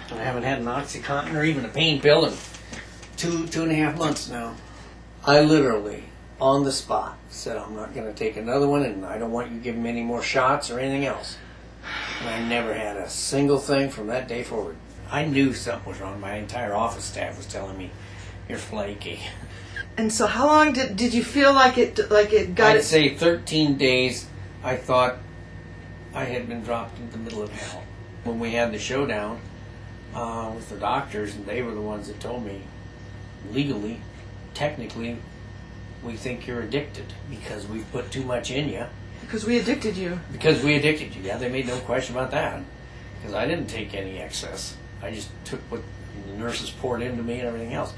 Yeah. I haven't had an OxyContin or even a pain pill in 2.5 months now. I literally, on the spot, said I'm not going to take another one, and I don't want you giving me any more shots or anything else. And I never had a single thing from that day forward. I knew something was wrong. My entire office staff was telling me, "You're flaky." And so, how long did you feel like it got? I'd say 13 days. I thought I had been dropped into the middle of hell. When we had the showdown with the doctors, and they were the ones that told me, legally, technically, we think you're addicted because we've put too much in you. Because we addicted you. Because we addicted you. Yeah, they made no question about that. Because I didn't take any excess. I just took what the nurses poured into me and everything else.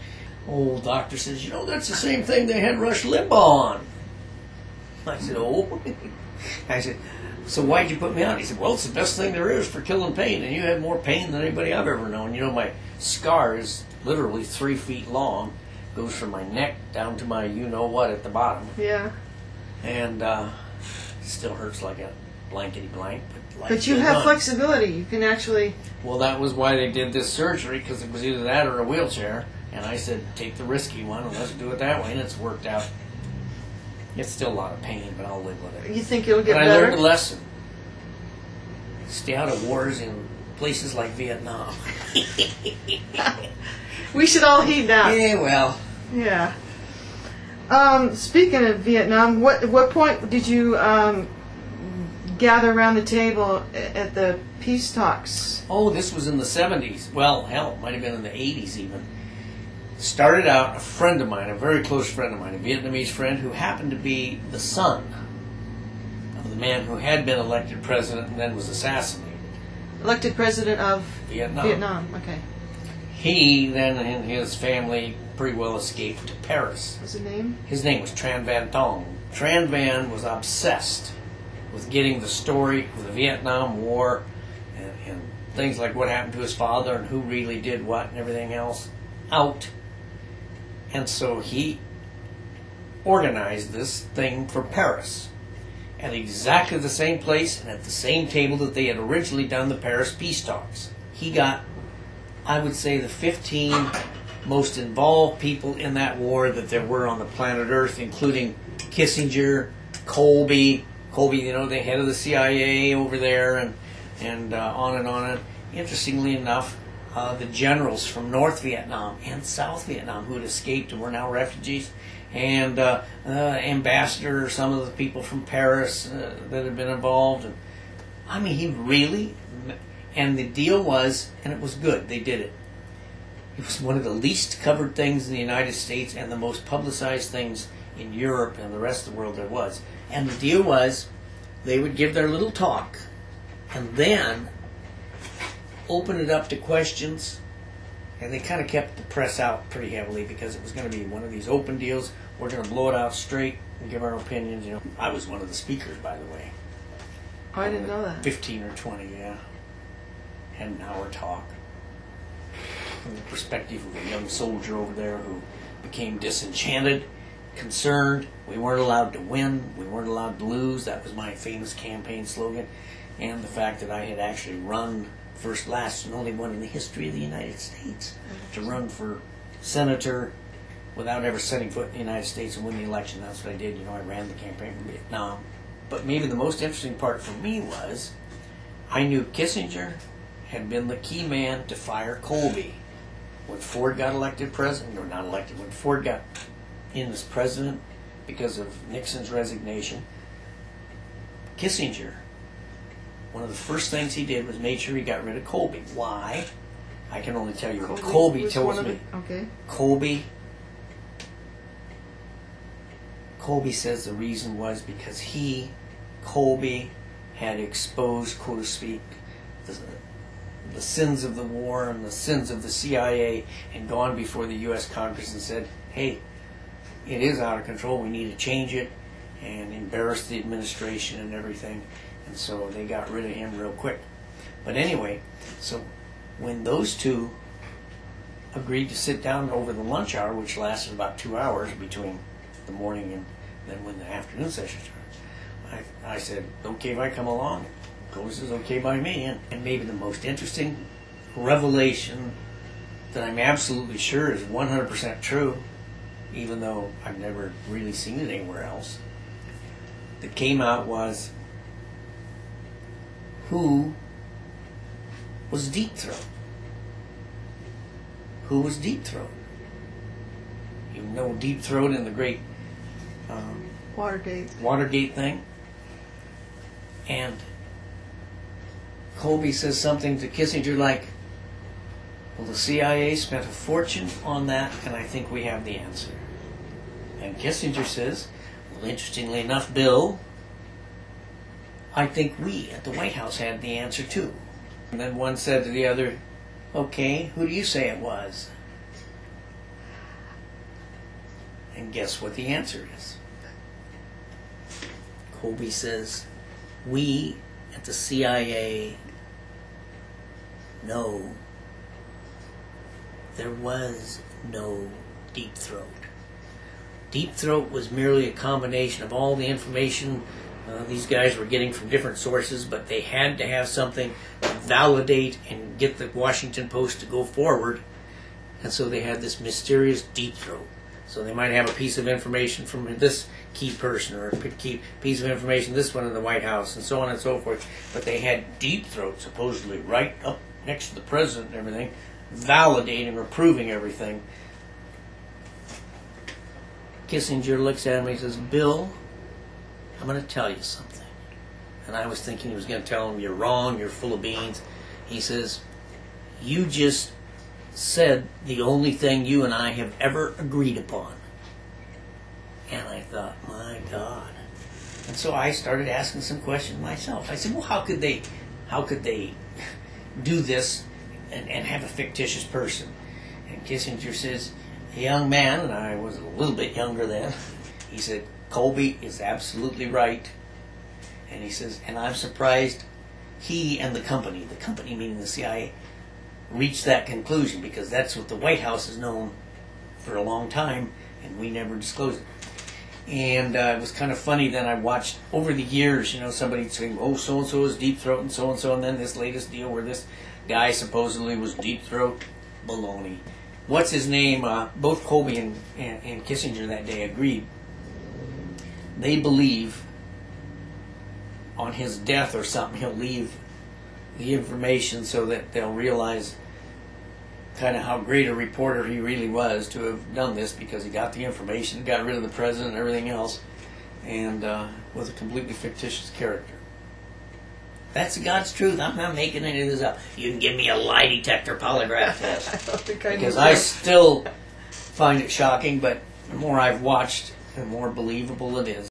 Old doctor says, that's the same thing they had Rush Limbaugh on. I said, oh. I said, so why'd you put me on? He said, well, it's the best thing there is for killing pain, and you had more pain than anybody I've ever known. My scar is literally 3 feet long, goes from my neck down to my you-know-what at the bottom. Yeah. And still hurts like a blankety blank. But you have flexibility. You can actually... Well, that was why they did this surgery, because it was either that or a wheelchair. And I said, take the risky one, and let's do it that way. And it's worked out. It's still a lot of pain, but I'll live with it. You think it'll get better? better? I learned a lesson. Stay out of wars in places like Vietnam. We should all heed that. Yeah, well. Yeah. Speaking of Vietnam, what point did you gather around the table at the peace talks? Oh, this was in the 70s. Well, hell, it might have been in the 80s even. Started out, a friend of mine, a very close friend of mine, a Vietnamese friend who happened to be the son of the man who had been elected president and then was assassinated. Elected president of Vietnam. Okay. He then and his family pretty well escaped to Paris. What's his name? His name was Tran Van Tong. Tran Van was obsessed with getting the story of the Vietnam War and things like what happened to his father and who really did what and everything else out. And so he organized this thing for Paris at exactly the same place and at the same table that they had originally done the Paris peace talks. He got, I would say, the 15 most involved people in that war that there were on the planet Earth, including Kissinger, Colby, the head of the CIA over there, and on and on. Interestingly enough, the generals from North Vietnam and South Vietnam who had escaped and were now refugees, and ambassador, some of the people from Paris that had been involved. And I mean, he really, and the deal was, and it was good, they did it. It was one of the least covered things in the United States and the most publicized things in Europe and the rest of the world there was. And the deal was, they would give their little talk, and then open it up to questions, and they kind of kept the press out pretty heavily because it was going to be one of these open deals. We're going to blow it out straight and give our opinions. I was one of the speakers, by the way. Oh, I didn't know that. 15 or 20, yeah. Had an hour talk from the perspective of a young soldier over there who became disenchanted, concerned. We weren't allowed to win. We weren't allowed to lose. That was my famous campaign slogan. And the fact that I had actually run first, last, and only one in the history of the United States to run for senator without ever setting foot in the United States and win the election. That's what I did. I ran the campaign for Vietnam. But maybe the most interesting part for me was I knew Kissinger had been the key man to fire Colby. When Ford got elected president, or not elected, when Ford got in as president because of Nixon's resignation, Kissinger, one of the first things he did was make sure he got rid of Colby. Why? I can only tell you what Colby tells me. Okay. Colby says the reason was because Colby, had exposed, so to speak, the sins of the war and the sins of the CIA, and gone before the U.S. Congress and said, hey, it is out of control, we need to change it, and embarrassed the administration and everything. And so they got rid of him real quick. But anyway, so when those two agreed to sit down over the lunch hour, which lasted about 2 hours between the morning and then when the afternoon session started, I said, okay if I come along. Colby says, okay by me. And maybe the most interesting revelation that I'm absolutely sure is 100% true, even though I've never really seen it anywhere else, that came out was who was Deep Throat. Who was Deep Throat? You know Deep Throat in the great Watergate thing. And Colby says something to Kissinger like, well, the CIA spent a fortune on that, and I think we have the answer. And Kissinger says, well, interestingly enough, Bill, I think we at the White House had the answer too. And then one said to the other, okay, who do you say it was? And guess what the answer is? Colby says, we at the CIA know there was no Deep Throat. Deep Throat was merely a combination of all the information these guys were getting from different sources, but they had to have something to validate and get the Washington Post to go forward, and so they had this mysterious Deep Throat. So they might have a piece of information from this key person, or a key piece of information, this one in the White House, and so on and so forth, but they had Deep Throat supposedly right up next to the president and everything, validating or proving everything. Kissinger looks at him and he says, Bill, I'm going to tell you something. And I was thinking he was going to tell him, you're wrong, you're full of beans. He says, you just said the only thing you and I have ever agreed upon. And I thought, my God. And so I started asking some questions myself. I said, well, how could they do this and have a fictitious person? And Kissinger says, a young man, and I was a little bit younger then, he said, Colby is absolutely right. And he says, and I'm surprised he and the company meaning the CIA, reached that conclusion, because that's what the White House has known for a long time, and we never disclosed it. And it was kind of funny. Then I watched over the years, somebody saying, oh, so-and-so is Deep Throat and so-and-so, and then this latest deal where this guy supposedly was Deep Throat. Baloney. What's his name? Both Colby and Kissinger that day agreed. They believe on his death or something, he'll leave the information so that they'll realize kind of how great a reporter he really was to have done this, because he got the information, got rid of the president and everything else, and was a completely fictitious character. That's God's truth. I'm not making any of this up. You can give me a lie detector polygraph test. Because I still find it shocking, but the more I've watched, the more believable it is.